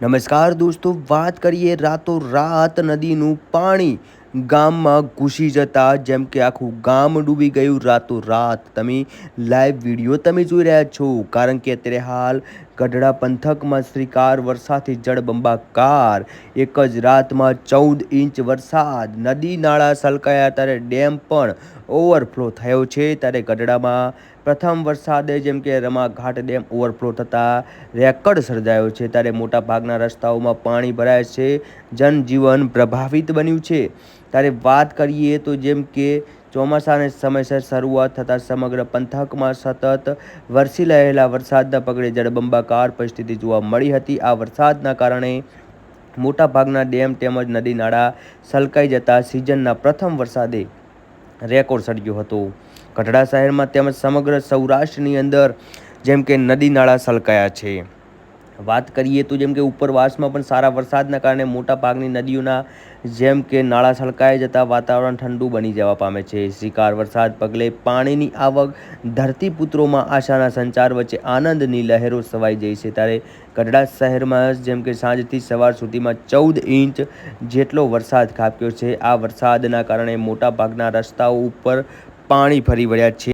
નમસ્કાર દોસ્તો, વાત કરીએ રાતોરાત નદીનું પાણી ગામમાં ઘૂસી જતા, જેમ કે આખું ગામ ડૂબી ગયું રાતોરાત. તમે લાઈવ વિડીયો તમે જોઈ રહ્યા છો, કારણ કે અત્યારે હાલ ગઢડા પંથકમાં શ્રીકાર વરસાદથી જળબંબાકાર. એક જ રાતમાં 14 ઇંચ વરસાદ, નદી નાળા છલકાયા, ત્યારે ડેમ પણ ઓવરફ્લો થયો છે. ત્યારે ગઢડામાં પ્રથમ વરસાદે જેમ કે રમાઘાટ ડેમ ઓવરફ્લો થતાં રેકર્ડ સર્જાયો છે. ત્યારે મોટા ભાગના રસ્તાઓમાં પાણી ભરાય છે, જનજીવન પ્રભાવિત બન્યું છે. ત્યારે વાત કરીએ તો જેમ કે ચોમાસાની સમયસર શરૂઆત થતાં સમગ્ર પંથકમાં સતત વરસી રહેલા વરસાદના પગલે જળબંબાકાર પરિસ્થિતિ જોવા મળી હતી. આ વરસાદના કારણે મોટાભાગના ડેમ તેમજ નદી નાળા છલકાઈ જતા સિઝનના પ્રથમ વરસાદે રેકોર્ડ સર્જ્યો હતો. ગઢડા શહેરમાં તેમજ સમગ્ર સૌરાષ્ટ્રની અંદર જેમ કે નદી નાળા છલકાયા છે. વાત કરીએ તો જેમ કે ઉપરવાસમાં પણ સારા વરસાદના કારણે મોટા ભાગની નદીઓના જેમ કે નાળા છલકાઈ જતાં વાતાવરણ ઠંડુ બની જવા પામે છે. શ્રીકાર વરસાદ પગલે પાણીની આવક, ધરતીપુત્રોમાં આશાના સંચાર વચ્ચે આનંદની લહેરો છવાઈ જઈ છે. ત્યારે ગઢડા શહેરમાં જેમ કે સાંજથી સવાર સુધીમાં 14 ઇંચ જેટલો વરસાદ ખાબક્યો છે. આ વરસાદના કારણે મોટા ભાગના રસ્તાઓ ઉપર પાણી ફરી વળ્યા છે.